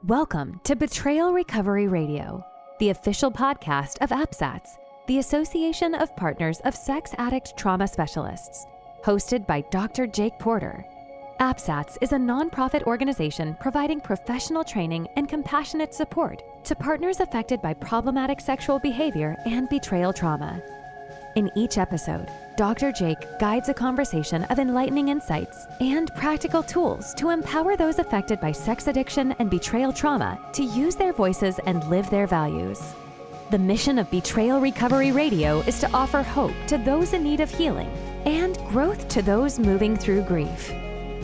Welcome to Betrayal Recovery Radio, the official podcast of APSATS, the Association of Partners of Sex Addict Trauma Specialists, hosted by Dr. Jake Porter. APSATS is a nonprofit organization providing professional training and compassionate support to partners affected by problematic sexual behavior and betrayal trauma. In each episode, Dr. Jake guides a conversation of enlightening insights and practical tools to empower those affected by sex addiction and betrayal trauma to use their voices and live their values. The mission of Betrayal Recovery Radio is to offer hope to those in need of healing and growth to those moving through grief.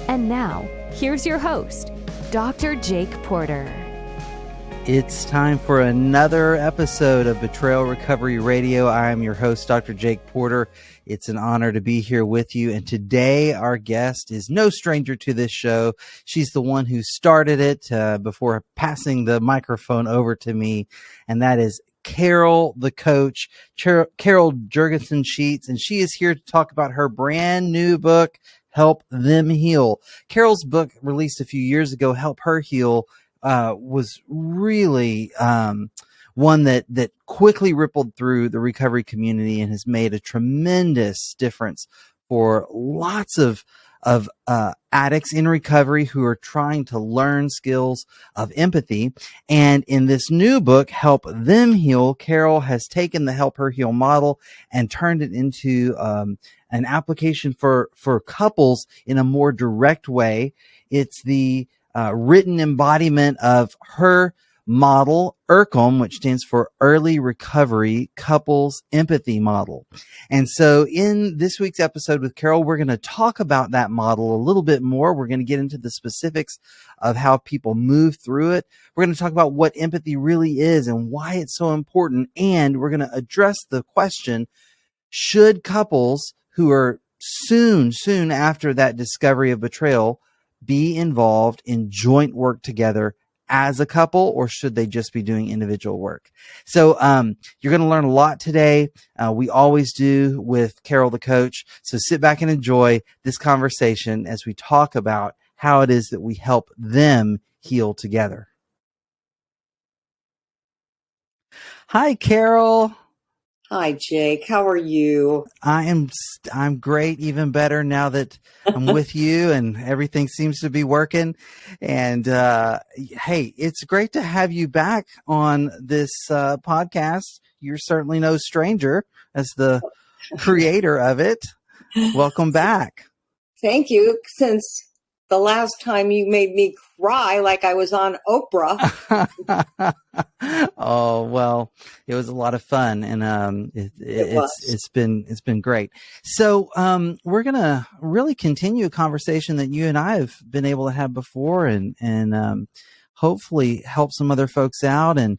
And now, here's your host, Dr. Jake Porter. It's time for another episode of Betrayal Recovery Radio. I am your host, Dr. Jake Porter. It's an honor to be here with you. And today our guest is no stranger to this show. She's the one who started it before passing the microphone over to me. And that is Carol, the coach, Carol Jurgensen Sheets. And she is here to talk about her brand new book, Help Them Heal. Carol's book, released a few years ago, Help Her Heal, was really one that quickly rippled through the recovery community and has made a tremendous difference for lots of addicts in recovery who are trying to learn skills of empathy. And in this new book, Help Them Heal, Carol has taken the Help Her Heal model and turned it into an application for couples in a more direct way. It's the written embodiment of her model, ERCEM, which stands for Early Recovery Couples Empathy Model. And so in this week's episode with Carol, we're going to talk about that model a little bit more. We're going to get into the specifics of how people move through it. We're going to talk about what empathy really is and why it's so important. And we're going to address the question, should couples who are soon after that discovery of betrayal be involved in joint work together as a couple, or should they just be doing individual work? So you're going to learn a lot today. We always do with Carol, the coach. So sit back and enjoy this conversation as we talk about how it is that we help them heal together. Hi, Carol. Hi, Jake. How are you? I'm great, even better now that I'm with you and everything seems to be working. And hey, it's great to have you back on this podcast. You're certainly no stranger as the creator of it. Welcome back. Thank you. Since the last time you made me cry like I was on Oprah. Oh, well, it was a lot of fun, and it's been great. So we're gonna really continue a conversation that you and I have been able to have before, and hopefully help some other folks out, and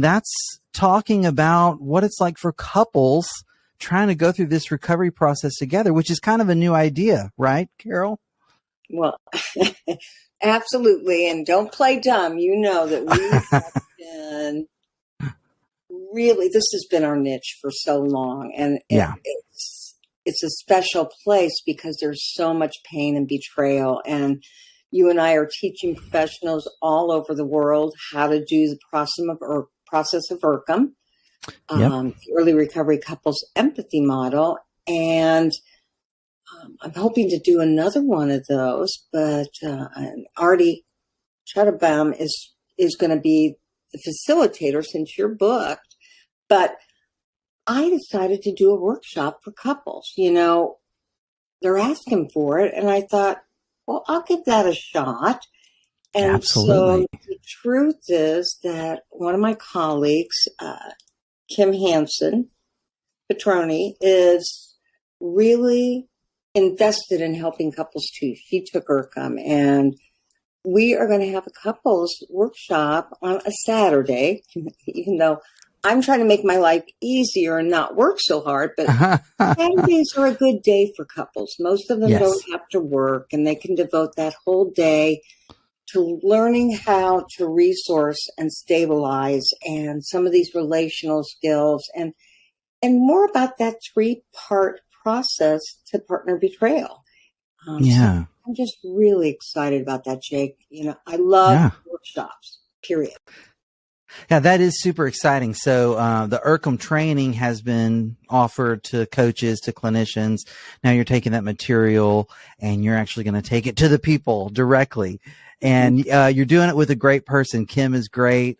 that's talking about what it's like for couples trying to go through this recovery process together, which is kind of a new idea, right, Carol? Well, absolutely. And don't play dumb. You know that we have been really, this has been our niche for so long. And yeah, it's a special place because there's so much pain and betrayal. And you and I are teaching professionals all over the world how to do the process of ERCEM, the Early Recovery Couples Empathy Model. And I'm hoping to do another one of those, but Artie Chatterbaum is going to be the facilitator since you're booked. But I decided to do a workshop for couples. You know, they're asking for it, and I thought, well, I'll give that a shot. And absolutely. So the truth is that one of my colleagues, Kim Hansen Petroni, is really invested in helping couples too. She took ERCEM, and we are going to have a couples workshop on a Saturday, even though I'm trying to make my life easier and not work so hard, but Saturdays are a good day for couples. Most of them don't have to work, and they can devote that whole day to learning how to resource and stabilize and some of these relational skills and more about that 3-part process to partner betrayal. So I'm just really excited about that, Jake. You know, I love workshops, period. Yeah, that is super exciting. So the ERCEM training has been offered to coaches, to clinicians. Now you're taking that material and you're actually going to take it to the people directly. And you're doing it with a great person. Kim is great.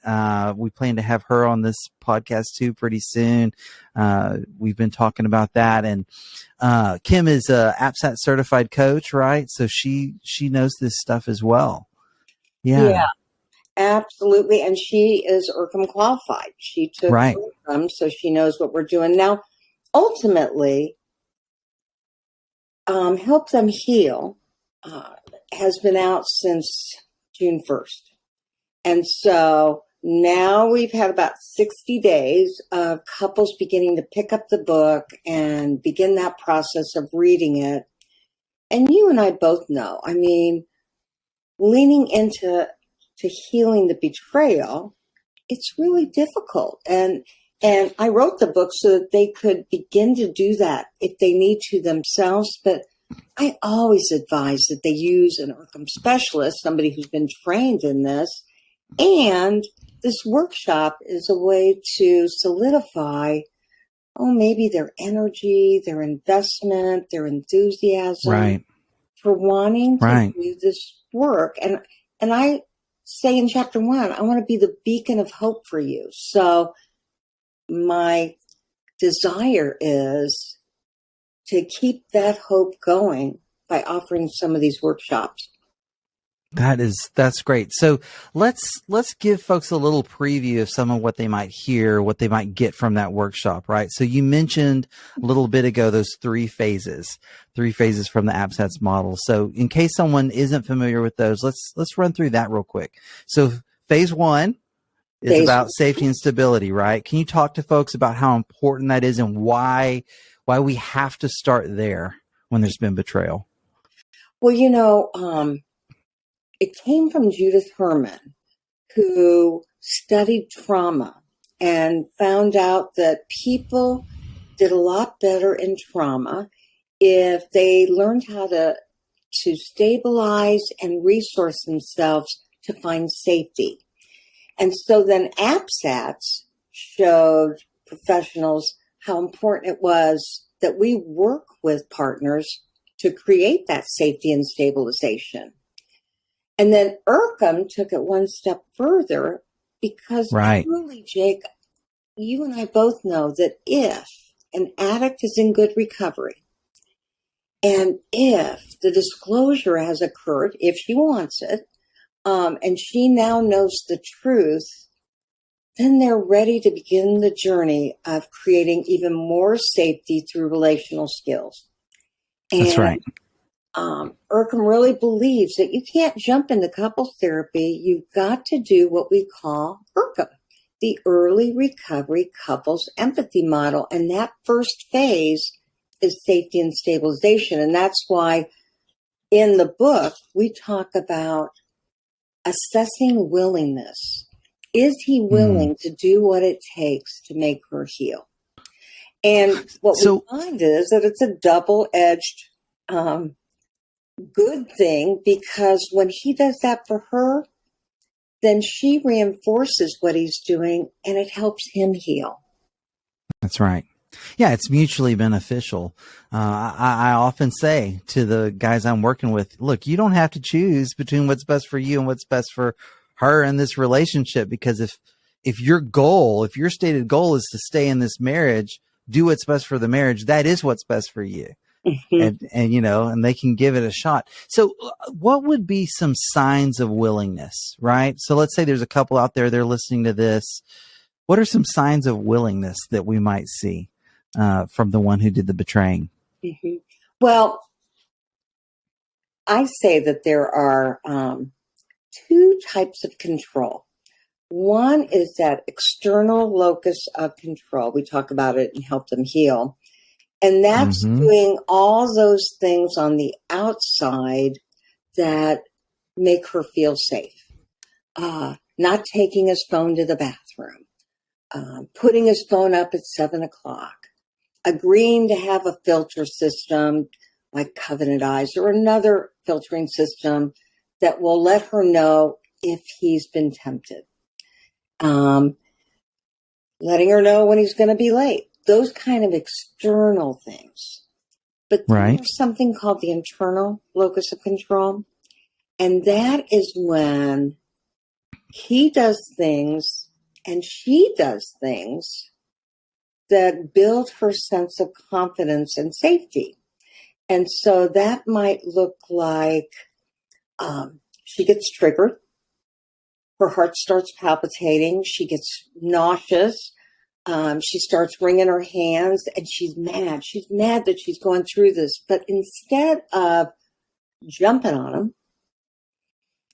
We plan to have her on this podcast too pretty soon. We've been talking about that. And Kim is a APSAT certified coach, right? So she knows this stuff as well. Yeah. Absolutely. And she is ERCEM qualified. She took Right. ERCEM, so she knows what we're doing. Now, ultimately, Help Them Heal has been out since June 1st. And so now we've had about 60 days of couples beginning to pick up the book and begin that process of reading it. And you and I both know, I mean, leaning into healing the betrayal, it's really difficult. And I wrote the book so that they could begin to do that if they need to themselves. But I always advise that they use an ERCEM specialist, somebody who's been trained in this. And this workshop is a way to solidify, maybe their energy, their investment, their enthusiasm for wanting to do this work. And I say in chapter 1, I want to be the beacon of hope for you. So my desire is to keep that hope going by offering some of these workshops. That's great. So let's give folks a little preview of some of what they might hear, what they might get from that workshop, right? So you mentioned a little bit ago those three phases from the APSATS model. So in case someone isn't familiar with those, let's run through that real quick. So phase 1 is about safety and stability, right? Can you talk to folks about how important that is and why we have to start there when there's been betrayal? Well, it came from Judith Herman, who studied trauma and found out that people did a lot better in trauma if they learned how to stabilize and resource themselves to find safety. And so then APSATS showed professionals how important it was that we work with partners to create that safety and stabilization. And then ERCEM took it one step further because truly, Jake, you and I both know that if an addict is in good recovery and if the disclosure has occurred, if she wants it, and she now knows the truth, then they're ready to begin the journey of creating even more safety through relational skills. That's right. ERCEM really believes that you can't jump into couples therapy. You've got to do what we call ERCEM, the Early Recovery Couples Empathy Model. And that first phase is safety and stabilization. And that's why in the book, we talk about assessing willingness. Is he willing to do what it takes to make her heal? And what we find is that it's a double-edged good thing, because when he does that for her, then she reinforces what he's doing and it helps him heal. That's right. Yeah, it's mutually beneficial. I often say to the guys I'm working with, look, you don't have to choose between what's best for you and what's best for her in this relationship, because if your stated goal is to stay in this marriage, do what's best for the marriage, that is what's best for you. And they can give it a shot. So what would be some signs of willingness, right? So let's say there's a couple out there, they're listening to this. What are some signs of willingness that we might see from the one who did the betraying? Mm-hmm. Well, I say that there are two types of control. One is that external locus of control. We talk about it and Help Them Heal. And that's doing all those things on the outside that make her feel safe. Not taking his phone to the bathroom, putting his phone up at 7:00, agreeing to have a filter system like Covenant Eyes or another filtering system that will let her know if he's been tempted. Letting her know when he's going to be late. Those kind of external things. But Right. there's something called the internal locus of control. And that is when he does things and she does things that build her sense of confidence and safety. And so that might look like she gets triggered. Her heart starts palpitating. She gets nauseous. She starts wringing her hands and she's mad. She's mad that she's going through this. But instead of jumping on him,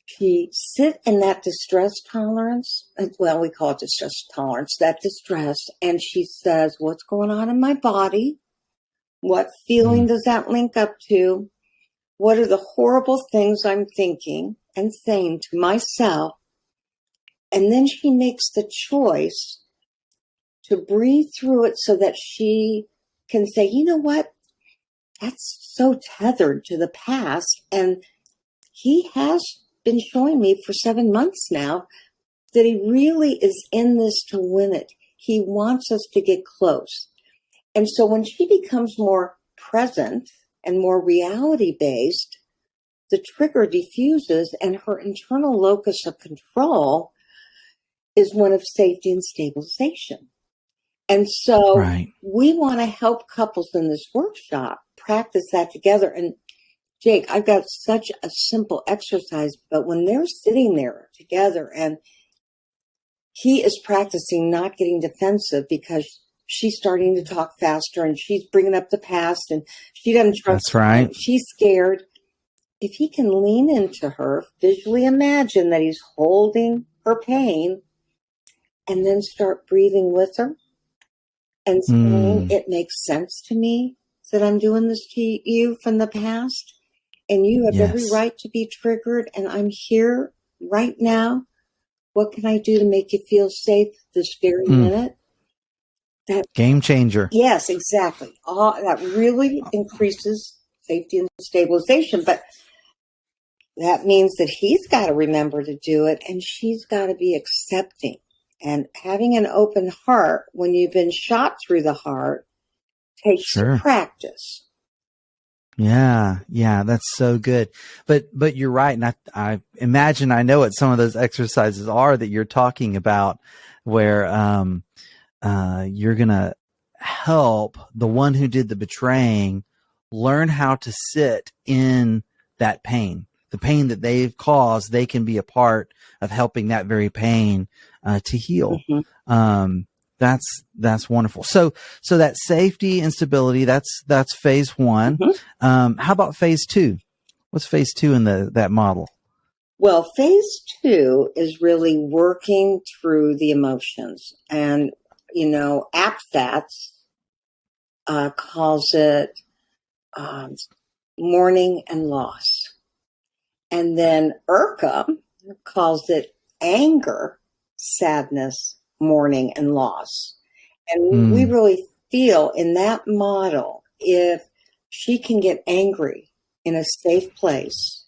she sit in that distress tolerance. Well, we call it distress tolerance, that distress. And she says, what's going on in my body? What feeling does that link up to? What are the horrible things I'm thinking and saying to myself? And then she makes the choice to breathe through it so that she can say, you know what? That's so tethered to the past. And he has been showing me for 7 months now that he really is in this to win it. He wants us to get close. And so when she becomes more present and more reality-based, the trigger diffuses and her internal locus of control is one of safety and stabilization. And so we want to help couples in this workshop practice that together. And Jake, I've got such a simple exercise, but when they're sitting there together and he is practicing not getting defensive because she's starting to talk faster and she's bringing up the past and she doesn't trust. That's right. She's scared. If he can lean into her, visually imagine that he's holding her pain and then start breathing with her and saying, it makes sense to me that I'm doing this to you from the past. And you have every right to be triggered. And I'm here right now. What can I do to make you feel safe this very minute? That game changer. Yes, exactly. That really increases safety and stabilization. But that means that he's got to remember to do it. And she's got to be accepting. And having an open heart when you've been shot through the heart takes practice. Yeah, that's so good. But you're right, and I imagine I know what some of those exercises are that you're talking about, where you're gonna help the one who did the betraying learn how to sit in that pain, the pain that they've caused. They can be a part of helping that very pain to heal. That's wonderful. So that safety and stability, that's phase one. How about phase two? What's phase two in that model? Well, phase two is really working through the emotions. And, APSATS calls it mourning and loss. And then ERCEM calls it anger, sadness, mourning, and loss. And we really feel in that model, if she can get angry in a safe place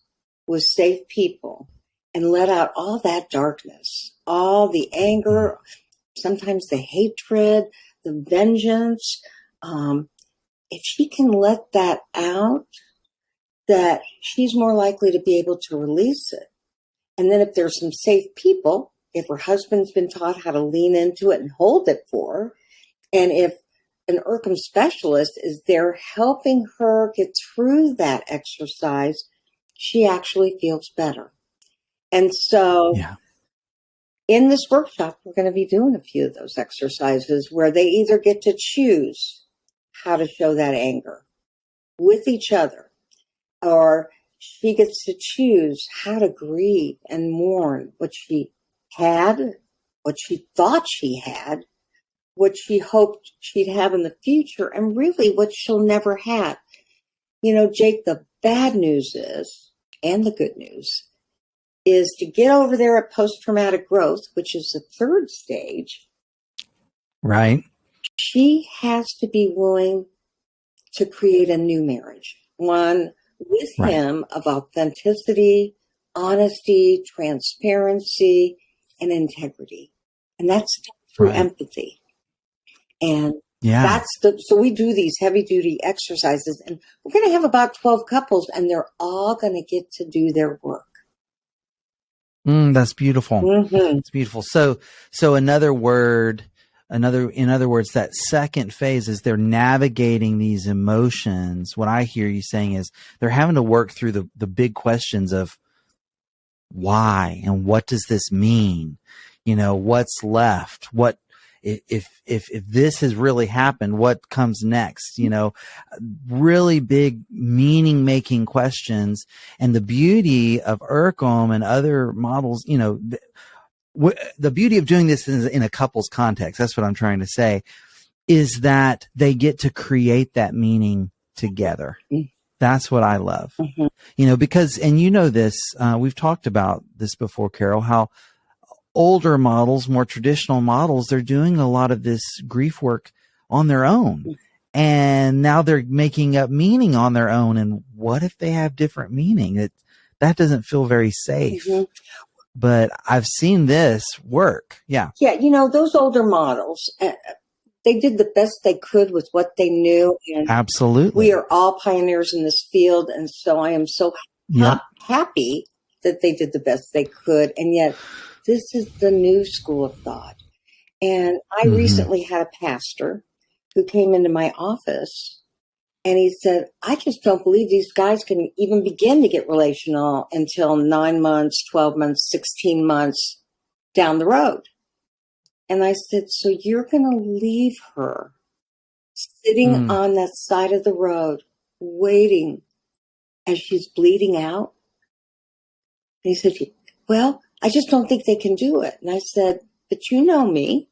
with safe people and let out all that darkness, all the anger, sometimes the hatred, the vengeance, if she can let that out, that she's more likely to be able to release it. And then if there's some safe people, if her husband's been taught how to lean into it and hold it for her, and if an ERCEM specialist is there helping her get through that exercise, she actually feels better. And so in this workshop, we're going to be doing a few of those exercises where they either get to choose how to show that anger with each other, or she gets to choose how to grieve and mourn what she had, what she thought she had, what she hoped she'd have in the future, and really what she'll never have. Jake, the bad news is, and the good news, is to get over there at post-traumatic growth, which is the third stage. Right. She has to be willing to create a new marriage, one with him of authenticity, honesty, transparency, and integrity. And that's through empathy. And so we do these heavy duty exercises, and we're going to have about 12 couples, and they're all going to get to do their work. That's beautiful. Mm-hmm. It's beautiful. So in other words, that second phase is they're navigating these emotions. What I hear you saying is they're having to work through the big questions of why and what does this mean? What's left? What if this has really happened, what comes next? Really big meaning making questions. And the beauty of ERCEM and other models, the beauty of doing this is in a couple's context. That's what I'm trying to say, is that they get to create that meaning together. Mm-hmm. That's what I love, because, and this, we've talked about this before, Carol, how older models, more traditional models, they're doing a lot of this grief work on their own. And now they're making up meaning on their own. And what if they have different meaning? That doesn't feel very safe. Mm-hmm. But I've seen this work. Yeah. Yeah. Those older models, they did the best they could with what they knew. And absolutely. We are all pioneers in this field. And so I am so happy that they did the best they could. And yet this is the new school of thought. And I recently had a pastor who came into my office, and he said, I just don't believe these guys can even begin to get relational until 9 months, 12 months, 16 months down the road. And I said, so you're going to leave her sitting on that side of the road, waiting as she's bleeding out? And he said, well, I just don't think they can do it. And I said, but you know me,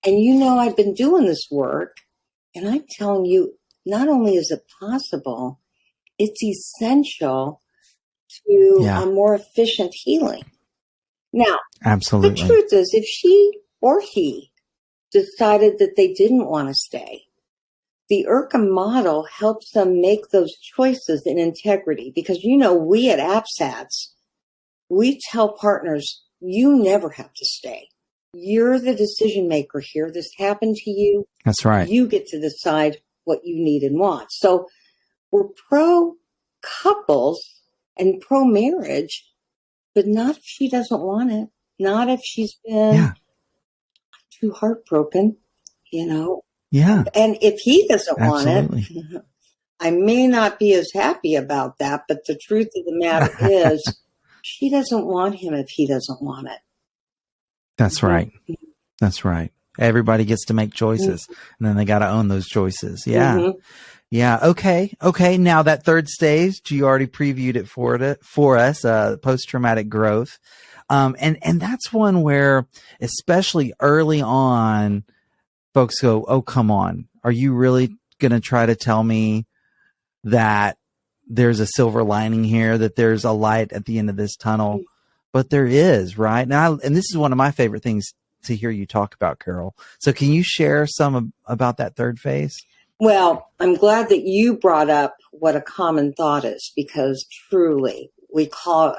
and I've been doing this work, and I'm telling you, not only is it possible, it's essential to a more efficient healing. Now, absolutely. The truth is, if she or he decided that they didn't want to stay, the ERCEM model helps them make those choices in integrity, because, we at AppSats, we tell partners, you never have to stay. You're the decision maker here. This happened to you. That's right. You get to decide what you need and want. So we're pro couples and pro marriage, but not if she doesn't want it. Not if she's been too heartbroken, Yeah. And if he doesn't want it, I may not be as happy about that, but the truth of the matter is, she doesn't want him if he doesn't want it. That's right. That's right. Everybody gets to make choices, and then they got to own those choices. Yeah. Yeah. Okay. Now that third stage, you already previewed it for us, post-traumatic growth. And that's one where, especially early on, folks go, oh, come on. Are you really going to try to tell me that there's a silver lining here, that there's a light at the end of this tunnel? But there is, right? And this is one of my favorite things to hear you talk about, Carol. So can you share some about that third phase? Well, I'm glad that you brought up what a common thought is, because truly we call it,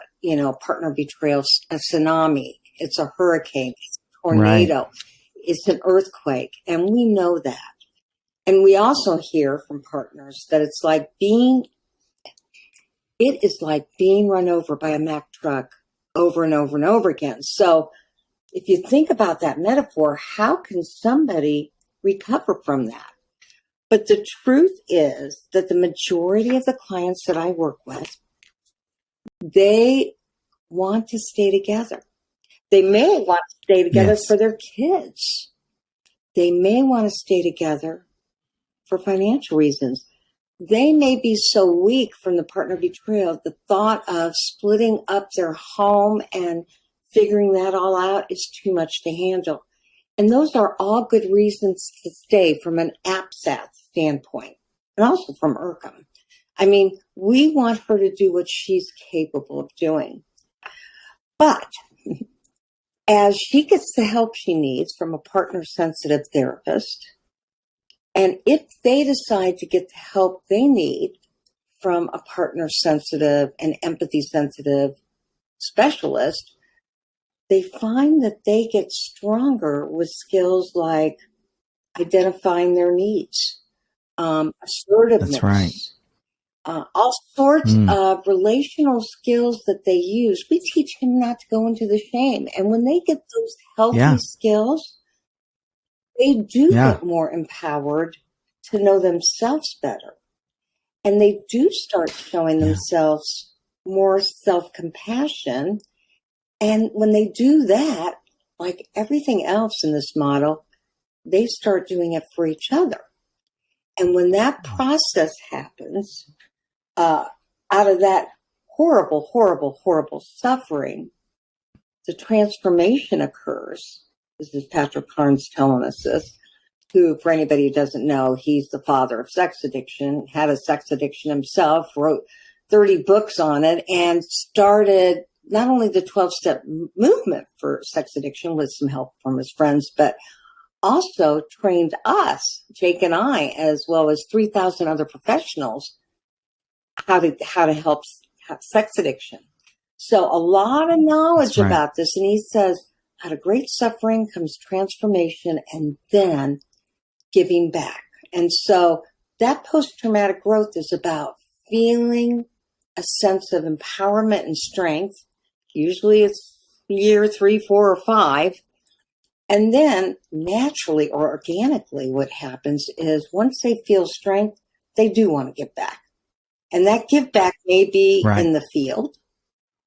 partner betrayal a tsunami. It's a hurricane. It's a tornado. Right. It's an earthquake. And we know that. And we also hear from partners that it is like being run over by a Mack truck over and over and over again. So if you think about that metaphor, how can somebody recover from that? But the truth is that the majority of the clients that I work with, they want to stay together. They may want to stay together for their kids. They may want to stay together for financial reasons. They may be so weak from the partner betrayal, the thought of splitting up their home and figuring that all out is too much to handle. And those are all good reasons to stay from an AppSat standpoint, and also from ERCEM. I mean, we want her to do what she's capable of doing. But as she gets the help she needs from a partner-sensitive therapist, and if they decide to get the help they need from a partner-sensitive and empathy-sensitive specialist, they find that they get stronger with skills like identifying their needs, assertiveness. That's right. All sorts of relational skills that they use. We teach him not to go into the shame. And when they get those healthy skills, they do get more empowered to know themselves better. And they do start showing themselves more self-compassion. And when they do that, like everything else in this model, they start doing it for each other. And when that process happens, out of that horrible, horrible, horrible suffering, the transformation occurs. This is Patrick Carnes telling us this, who, for anybody who doesn't know, he's the father of sex addiction, had a sex addiction himself, wrote 30 books on it, and started not only the 12-step movement for sex addiction with some help from his friends, but also trained us, Jake and I, as well as 3,000 other professionals, how to help sex addiction. So a lot of knowledge about this. And he says, out of great suffering comes transformation and then giving back. And so that post-traumatic growth is about feeling a sense of empowerment and strength. Usually it's year 3, 4, or 5. And then naturally or organically what happens is once they feel strength, they do want to give back. And that give back may be in the field,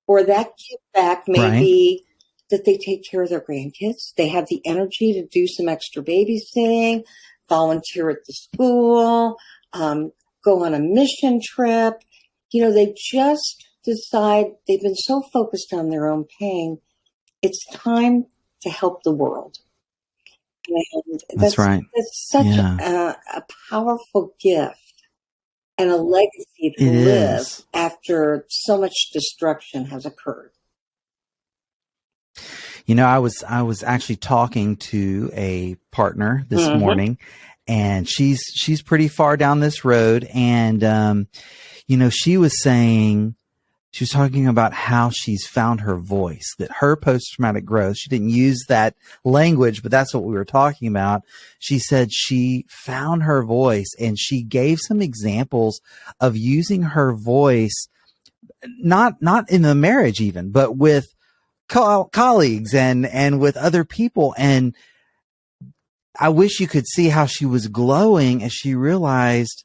or that give back may be that they take care of their grandkids. They have the energy to do some extra babysitting, volunteer at the school, go on a mission trip. You know, they just decide they've been so focused on their own pain. It's time to help the world. And that's such a powerful gift and a legacy to live after so much destruction has occurred. You know, I was actually talking to a partner this morning, and she's pretty far down this road. And, you know, she was talking about how she's found her voice, that her post-traumatic growth, she didn't use that language, but that's what we were talking about. She said she found her voice, and she gave some examples of using her voice, not in the marriage even, but with colleagues and with other people. And I wish you could see how she was glowing as she realized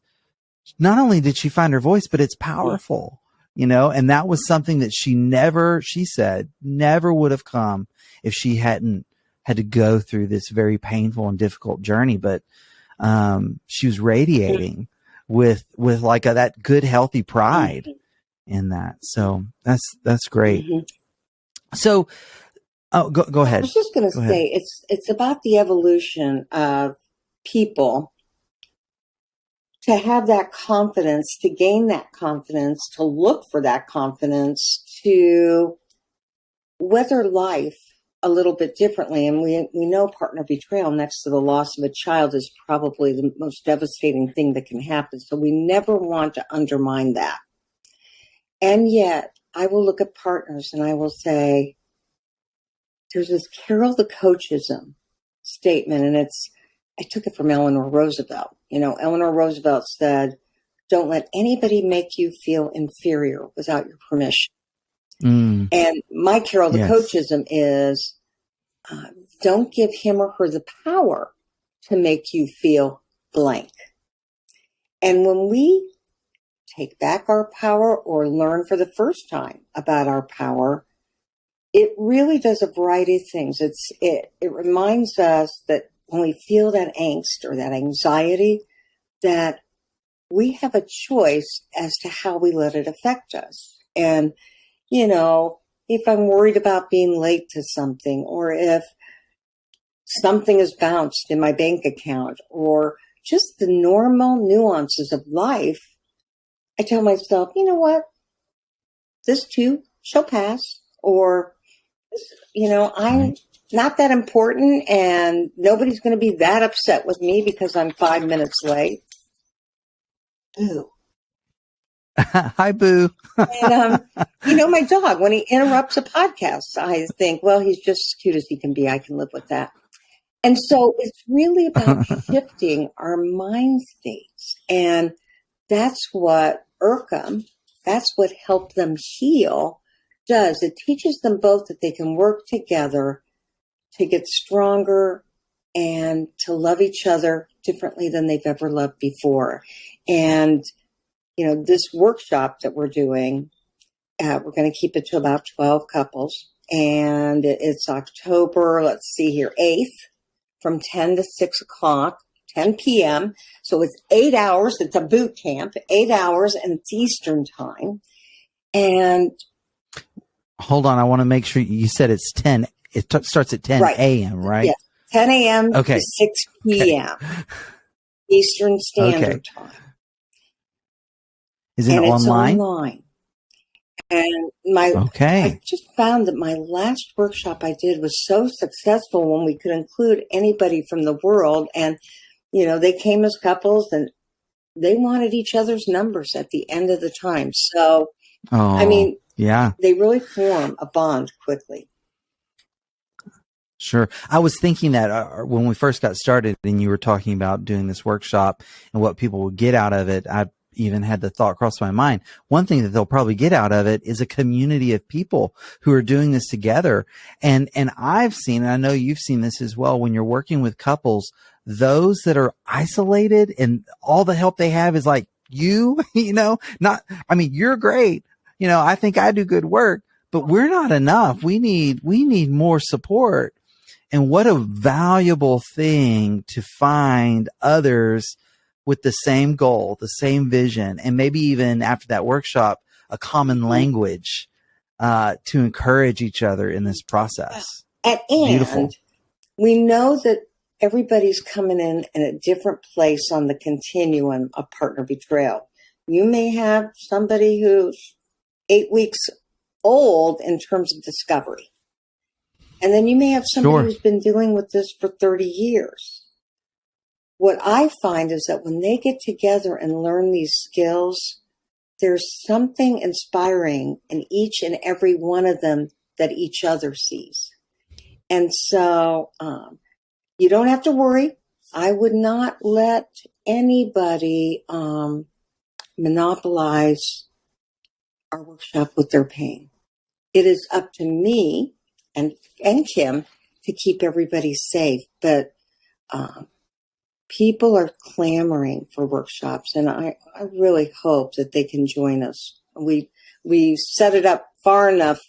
not only did she find her voice, but it's powerful. You know, and that was something that she said, never would have come if she hadn't had to go through this very painful and difficult journey. But she was radiating with like that good, healthy pride in that. So that's great. So, go ahead. I was just going to say, it's about the evolution of people to have that confidence, to gain that confidence, to look for that confidence, to weather life a little bit differently. And we know partner betrayal next to the loss of a child is probably the most devastating thing that can happen. So we never want to undermine that. And yet I will look at partners and I will say, there's this Carol the Coachism statement, and I took it from Eleanor Roosevelt. You know, Eleanor Roosevelt said, don't let anybody make you feel inferior without your permission. And my Carol the Coachism is, don't give him or her the power to make you feel blank. And when we take back our power or learn for the first time about our power, it really does a variety of things. It reminds us that when we feel that angst or that anxiety, that we have a choice as to how we let it affect us. And, you know, if I'm worried about being late to something, or if something is bounced in my bank account, or just the normal nuances of life, I tell myself, you know what? This too shall pass. Or, you know, I'm not that important and nobody's going to be that upset with me because I'm 5 minutes late. Ooh, Hi, Boo. And, my dog, when he interrupts a podcast, I think, well, he's just as cute as he can be. I can live with that. And so it's really about shifting our mind states. And that's what ERCEM, that's what Help Them Heal does. It teaches them both that they can work together to get stronger and to love each other differently than they've ever loved before. And, this workshop that we're doing, we're going to keep it to about 12 couples. And it's October, 8th, from 10 to 6 o'clock, 10 p.m. So it's 8 hours. It's a boot camp, 8 hours, and it's Eastern time. And hold on, I want to make sure you said it's 10. It starts at 10 a.m., right? Yes, 10 a.m. to 6 p.m. Okay. Eastern Standard Time. Is it online? It's online. And I just found that my last workshop I did was so successful when we could include anybody from the world. And, they came as couples and they wanted each other's numbers at the end of the time. So, they really form a bond quickly. Sure. I was thinking that when we first got started and you were talking about doing this workshop and what people would get out of it, I even had the thought cross my mind. One thing that they'll probably get out of it is a community of people who are doing this together. And I've seen, and I know you've seen this as well, when you're working with couples, those that are isolated and all the help they have is like you're great. I think I do good work, but we're not enough. We need more support. And what a valuable thing to find others with the same goal, the same vision, and maybe even after that workshop, a common language to encourage each other in this process. And beautiful. We know that everybody's coming in a different place on the continuum of partner betrayal. You may have somebody who's 8 weeks old in terms of discovery. And then you may have somebody who's been dealing with this for 30 years. What I find is that when they get together and learn these skills, there's something inspiring in each and every one of them that each other sees. And so you don't have to worry. I would not let anybody monopolize our workshop with their pain. It is up to me and Kim to keep everybody safe. But people are clamoring for workshops, and I really hope that they can join us. We set it up far enough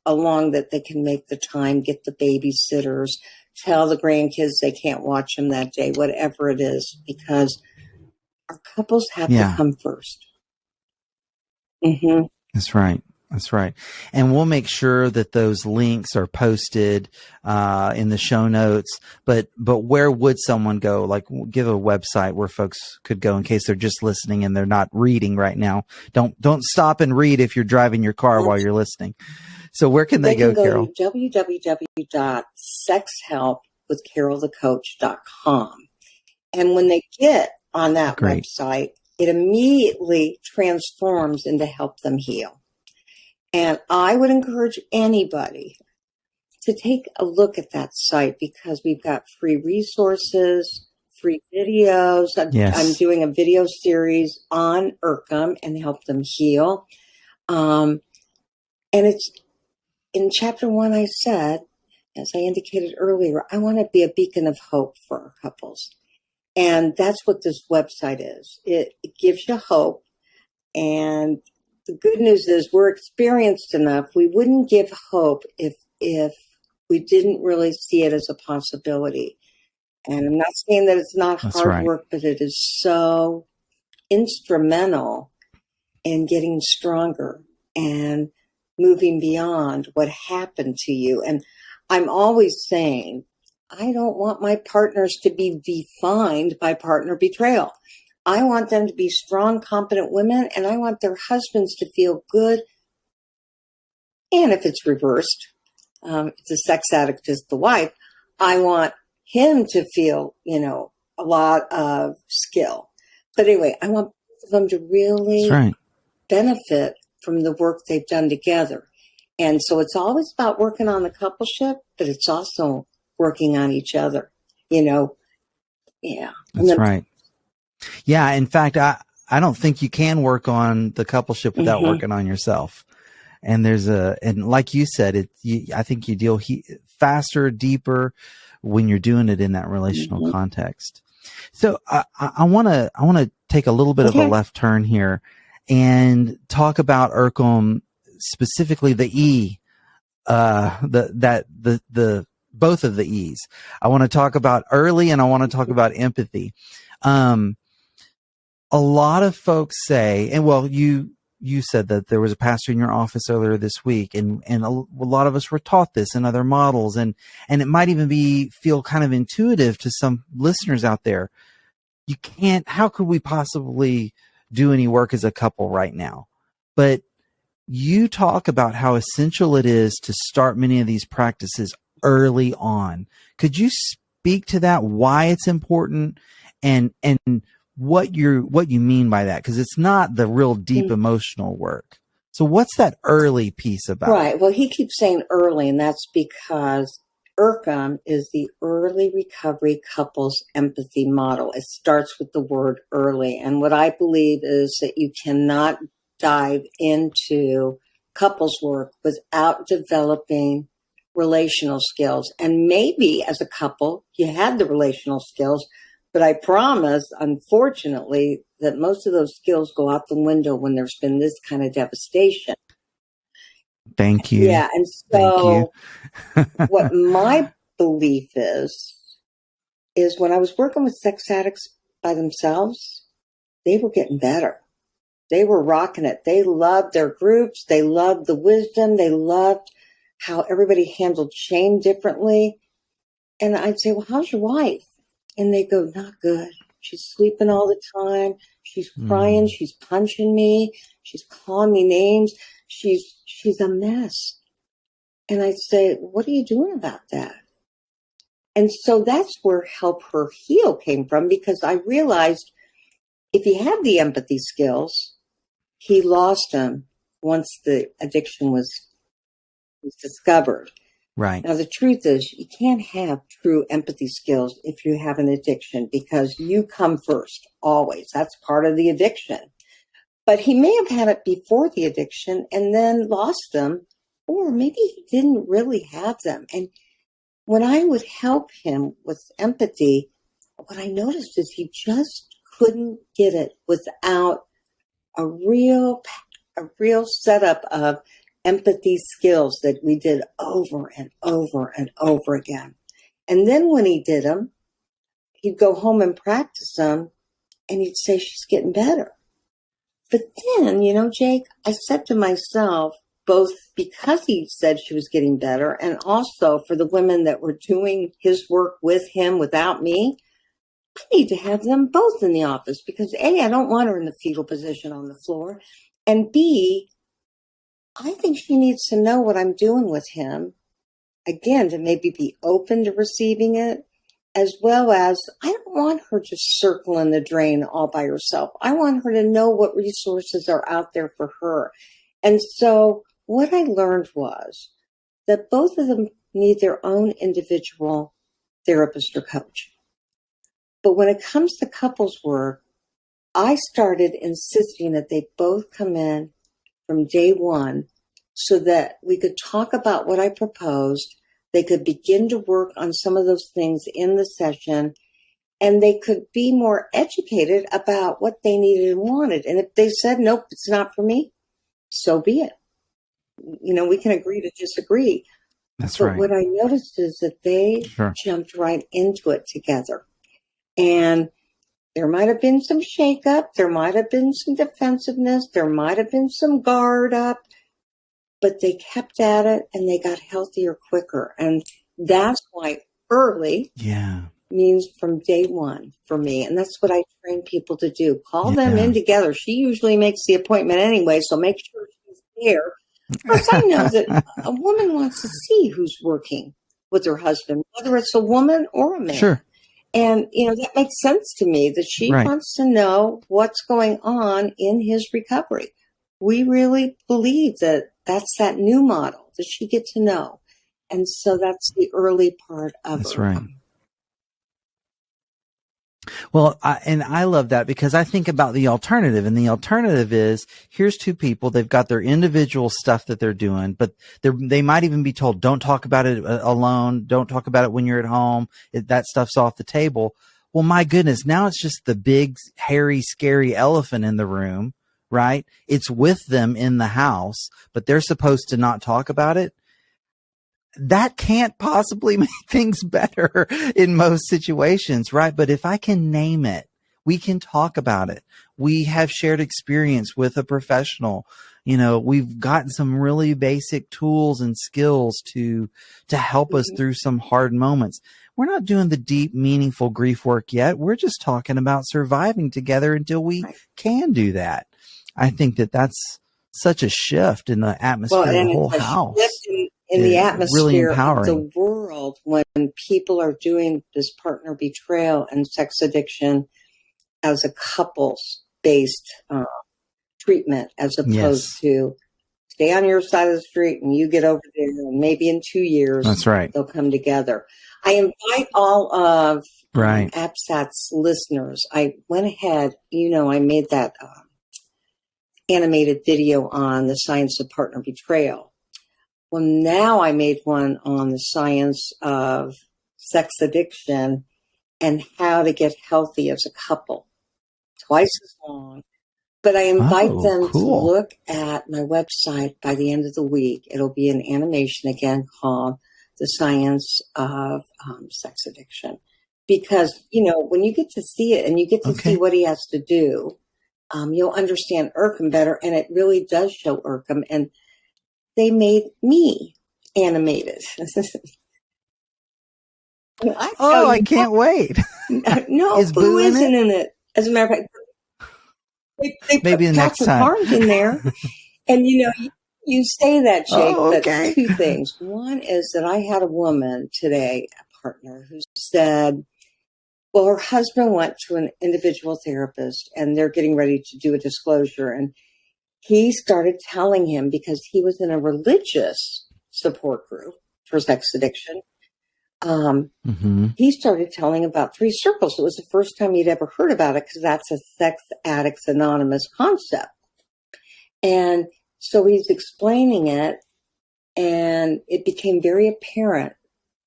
along that they can make the time, get the babysitters, tell the grandkids they can't watch them that day, whatever it is, because our couples have to come first. Mm-hmm. That's right. That's right. And we'll make sure that those links are posted in the show notes. But where would someone go? Like, give a website where folks could go in case they're just listening and they're not reading right now. Don't stop and read if you're driving your car while you're listening. So where can they go, Carol? To www.sexhelpwithcarolthecoach.com. And when they get on that website, it immediately transforms into Help Them Heal. And I would encourage anybody to take a look at that site because we've got free resources, free videos. I'm doing a video series on ERCEM and Help Them Heal. And it's in chapter 1, I said, as I indicated earlier, I want to be a beacon of hope for our couples. And that's what this website is. It gives you hope. And the good news is we're experienced enough. We wouldn't give hope if we didn't really see it as a possibility. And I'm not saying that it's not hard work, but it is so instrumental in getting stronger and moving beyond what happened to you. And I'm always saying, I don't want my partners to be defined by partner betrayal. I want them to be strong, competent women, and I want their husbands to feel good. And if it's reversed, if the sex addict is the wife, I want him to feel, a lot of skill. But anyway, I want them to really benefit from the work they've done together. And so it's always about working on the coupleship, but it's also working on each other, Yeah. That's right. Yeah. In fact, I don't think you can work on the coupleship without working on yourself. And and like you said, I think you deal faster, deeper when you're doing it in that relational context. So I want to take a little bit of a left turn here and talk about ERCEM, specifically the E, the both of the E's. I want to talk about early and I want to talk about empathy. A lot of folks say, and well, you said that there was a pastor in your office earlier this week, and a lot of us were taught this in other models, and it might even feel kind of intuitive to some listeners out there. How could we possibly do any work as a couple right now? But you talk about how essential it is to start many of these practices early on. Could you speak to that, why it's important, and what you mean by that? Because it's not the real deep emotional work. So what's that early piece about? Right. Well, he keeps saying early, and that's because ERCEM is the Early Recovery Couples Empathy Model. It starts with the word early. And what I believe is that you cannot dive into couples work without developing relational skills. And maybe as a couple, you had the relational skills, but I promise, unfortunately, that most of those skills go out the window when there's been this kind of devastation. Thank you. Yeah. And so what my belief is when I was working with sex addicts by themselves, they were getting better. They were rocking it. They loved their groups. They loved the wisdom. They loved how everybody handled shame differently. And I'd say, well, how's your wife? And they go, not good. She's sleeping all the time. She's crying. She's punching me. She's calling me names. She's a mess. And I'd say, what are you doing about that? And so that's where Help Her Heal came from, because I realized if he had the empathy skills, he lost them once the addiction was discovered. Right. Now, the truth is, you can't have true empathy skills if you have an addiction, because you come first, always. That's part of the addiction. But he may have had it before the addiction and then lost them, or maybe he didn't really have them. And when I would help him with empathy, what I noticed is he just couldn't get it without a real setup of empathy skills that we did over and over and over again. And then when he did them, he'd go home and practice them, and he'd say, she's getting better. But then, Jake, I said to myself, both because he said she was getting better and also for the women that were doing his work with him without me, I need to have them both in the office, because A, I don't want her in the fetal position on the floor, and B, I think she needs to know what I'm doing with him, again, to maybe be open to receiving it, as well as I don't want her just circling the drain all by herself. I want her to know what resources are out there for her. And so what I learned was that both of them need their own individual therapist or coach. But when it comes to couples work, I started insisting that they both come in from day one so that we could talk about what I proposed. They could begin to work on some of those things in the session, and they could be more educated about what they needed and wanted. And if they said, nope, it's not for me, so be it. We can agree to disagree. That's but right. What I noticed is that they jumped right into it together. And there might have been some shakeup. There might have been some defensiveness. There might have been some guard up. But they kept at it, and they got healthier quicker. And that's why early means from day one for me. And that's what I train people to do. Call them in together. She usually makes the appointment anyway, so make sure she's there. Of course, I know that a woman wants to see who's working with her husband, whether it's a woman or a man. Sure. And, that makes sense to me, that she wants to know what's going on in his recovery. we really believe that that's that new model that she get to know. And so that's the early part of That's ERCEM. right. Well, I love that because I think about the alternative, and the alternative is here's two people. They've got their individual stuff that they're doing, but they might even be told, don't talk about it alone. Don't talk about it when you're at home. That stuff's off the table. Well, my goodness. Now it's just the big, hairy, scary elephant in the room, right? It's with them in the house, but they're supposed to not talk about it. That can't possibly make things better in most situations, right? But if I can name it, we can talk about it. We have shared experience with a professional. You know, we've gotten some really basic tools and skills to help us through some hard moments. We're not doing the deep, meaningful grief work yet. We're just talking about surviving together until we can do that. I think that's such a shift in the atmosphere of the whole house. In the atmosphere really of the world when people are doing this partner betrayal and sex addiction as a couples-based treatment, as opposed to stay on your side of the street and you get over there and maybe in 2 years that's right. they'll come together. I invite all of right. APSAT's listeners. I went ahead, I made that animated video on the science of partner betrayal. Well, now I made one on the science of sex addiction and how to get healthy as a couple. Twice as long. But I invite them to look at my website by the end of the week. It'll be an animation again called The Science of Sex Addiction. Because, when you get to see it and you get to see what he has to do, you'll understand ERCEM better. And it really does show ERCEM. And they made me animated. I can't wait. No, Boo isn't in it. As a matter of fact, they maybe put the next Patrick time. Carnes in there. And, you say that, Jake, but okay. two things. One is that I had a woman today, a partner, who said, well, her husband went to an individual therapist and they're getting ready to do a disclosure. And he started telling him, because he was in a religious support group for sex addiction, he started telling about 3 circles. It was the first time he'd ever heard about it because that's a Sex Addicts Anonymous concept. And so he's explaining it, and it became very apparent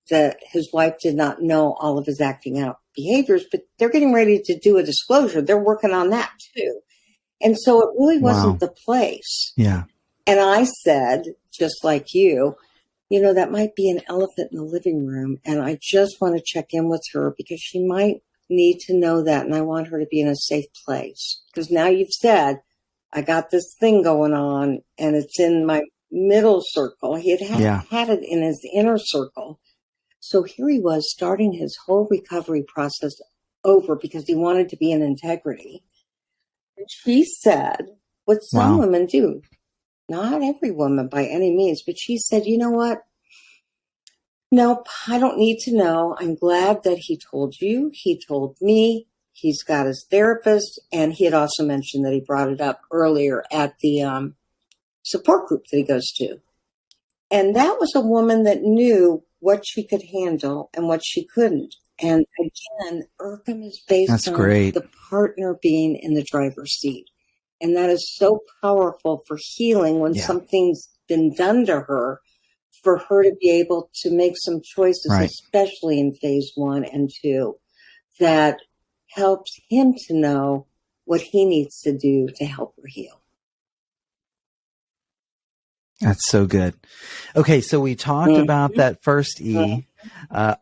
that his wife did not know all of his acting out behaviors, but they're getting ready to do a disclosure. They're working on that too. And so it really wasn't the place. Yeah. And I said, just like you, that might be an elephant in the living room. And I just want to check in with her because she might need to know that. And I want her to be in a safe place. Because now you've said, I got this thing going on and it's in my middle circle. He had it in his inner circle. So here he was starting his whole recovery process over because he wanted to be in integrity. She said what some women do, not every woman by any means, but she said, you know what? Nope, I don't need to know. I'm glad that he told you. He told me. He's got his therapist. And he had also mentioned that he brought it up earlier at the support group that he goes to. And that was a woman that knew what she could handle and what she couldn't. And again, ERCEM is based on the partner being in the driver's seat. And that is so powerful for healing when something's been done to her, for her to be able to make some choices, especially in phase 1 and 2, that helps him to know what he needs to do to help her heal. That's so good. Okay, so we talked about that first E,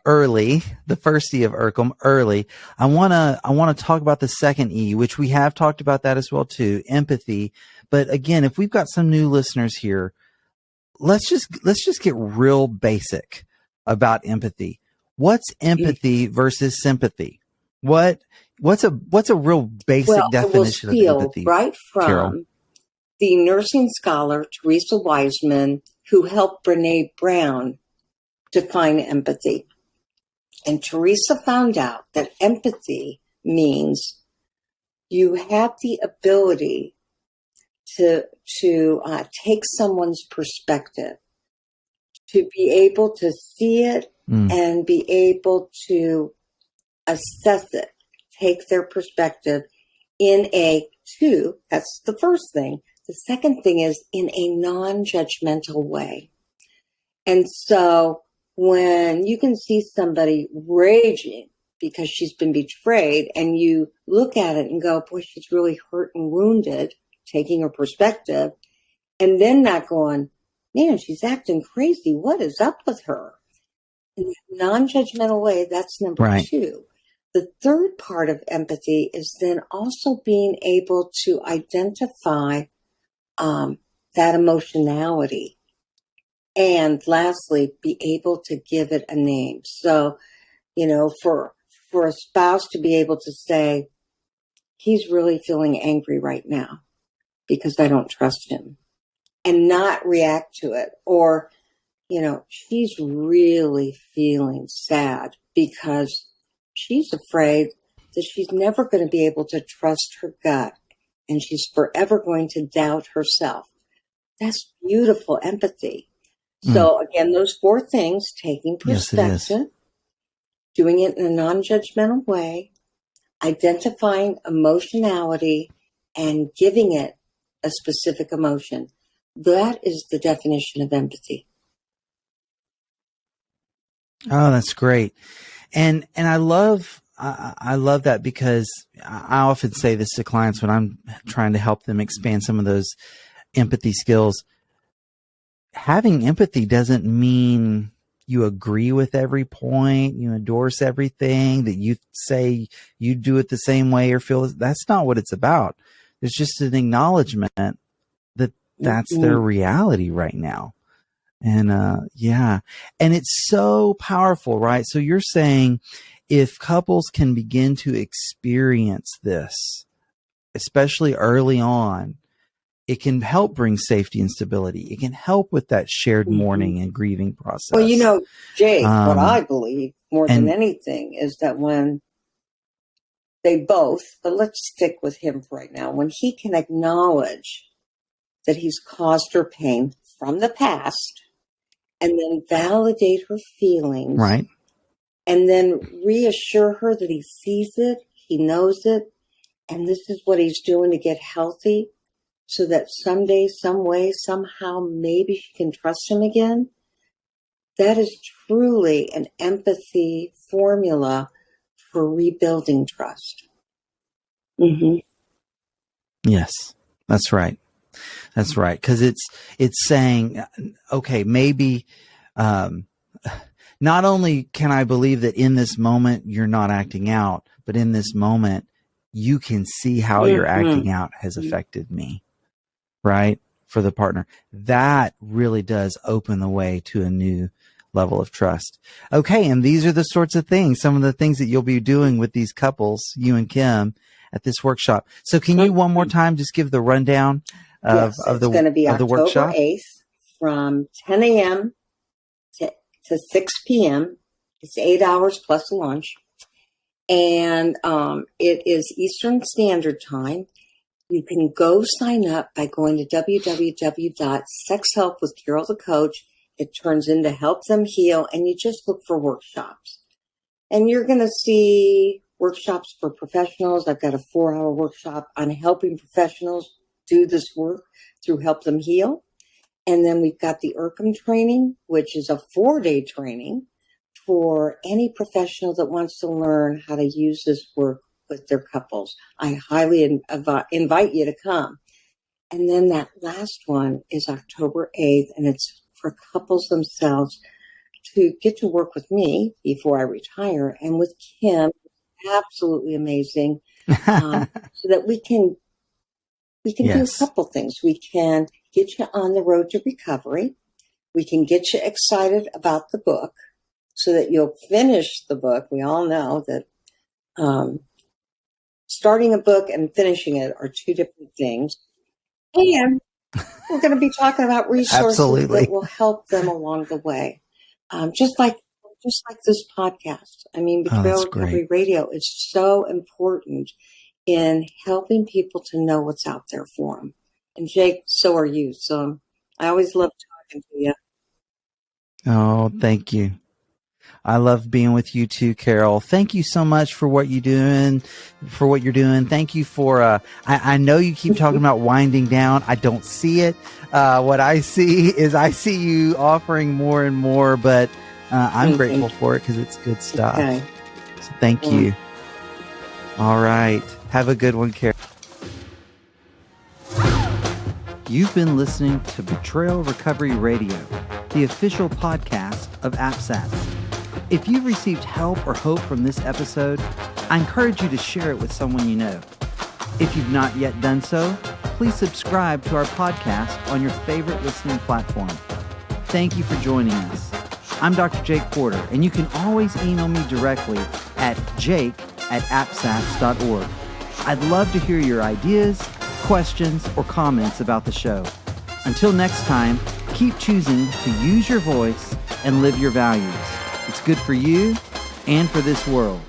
early, the first E of ERCEM, early. I want to talk about the second E, which we have talked about that as well too, empathy. But again, if we've got some new listeners here, let's just get real basic about empathy. What's empathy versus sympathy? What's a real basic definition of empathy? Right from Carol? The nursing scholar, Teresa Wiseman, who helped Brene Brown define empathy. And Teresa found out that empathy means you have the ability to take someone's perspective, to be able to see it and be able to assess it, take their perspective in that's the first thing. The second thing is in a non-judgmental way. And so when you can see somebody raging because she's been betrayed and you look at it and go, boy, she's really hurt and wounded, taking her perspective, and then not going, man, she's acting crazy. What is up with her? In a non-judgmental way, that's number two. The third part of empathy is then also being able to identify that emotionality. And lastly, be able to give it a name. So, for a spouse to be able to say, he's really feeling angry right now because I don't trust him, and not react to it. Or, she's really feeling sad because she's afraid that she's never going to be able to trust her gut and she's forever going to doubt herself. That's beautiful empathy. So again, those four things: taking perspective, doing it in a non-judgmental way, identifying emotionality, and giving it a specific emotion. That is the definition of empathy. Oh, that's great. And I love that, because I often say this to clients when I'm trying to help them expand some of those empathy skills. Having empathy doesn't mean you agree with every point, you endorse everything, that you say you do it the same way or feel. That's not what it's about. There's just an acknowledgement that that's their reality right now. And and it's so powerful, right? So you're saying if couples can begin to experience this, especially early on, it can help bring safety and stability. It can help with that shared mourning and grieving process. Well, Jake, what I believe more than anything is that when they both, but let's stick with him for right now, when he can acknowledge that he's caused her pain from the past and then validate her feelings, right, and then reassure her that he sees it, he knows it, and this is what he's doing to get healthy, so that someday, some way, somehow, maybe she can trust him again. That is truly an empathy formula for rebuilding trust. Yes, that's right. That's right. Because it's saying, okay, maybe not only can I believe that in this moment you're not acting out, but in this moment you can see how your acting out has affected me. Right? For the partner. That really does open the way to a new level of trust. Okay. And these are the sorts of things, some of the things that you'll be doing with these couples, you and Kim, at this workshop. So can you one more time just give the rundown of the going to be of the October workshop? 8th from 10 a.m. to 6 p.m. It's 8 hours plus a lunch. And it is Eastern Standard Time. You can go sign up by going to www.sexhelpwithcarolthecoach. It turns into Help Them Heal, and you just look for workshops. And you're going to see workshops for professionals. I've got a 4-hour workshop on helping professionals do this work through Help Them Heal. And then we've got the ERCEM training, which is a 4-day training for any professional that wants to learn how to use this work with their couples. I highly invite you to come. And then that last one is October 8th, and it's for couples themselves to get to work with me before I retire, and with Kim, absolutely amazing, so that we can do a couple things. We can get you on the road to recovery. We can get you excited about the book so that you'll finish the book. We all know that starting a book and finishing it are two different things. And we're going to be talking about resources that will help them along the way. Just like this podcast. I mean, Betrayal Recovery Radio is so important in helping people to know what's out there for them. And Jake, so are you. So I always love talking to you. Oh, thank you. I love being with you too, Carol. Thank you so much for what you're doing. Thank you for, I know you keep talking about winding down. I don't see it. What I see is I see you offering more and more, but I'm grateful for it because it's good stuff. Okay. So thank you. All right. Have a good one, Carol. You've been listening to Betrayal Recovery Radio, the official podcast of AppSats. If you've received help or hope from this episode, I encourage you to share it with someone you know. If you've not yet done so, please subscribe to our podcast on your favorite listening platform. Thank you for joining us. I'm Dr. Jake Porter, and you can always email me directly at jake@appsats.org. I'd love to hear your ideas, questions, or comments about the show. Until next time, keep choosing to use your voice and live your values. It's good for you and for this world.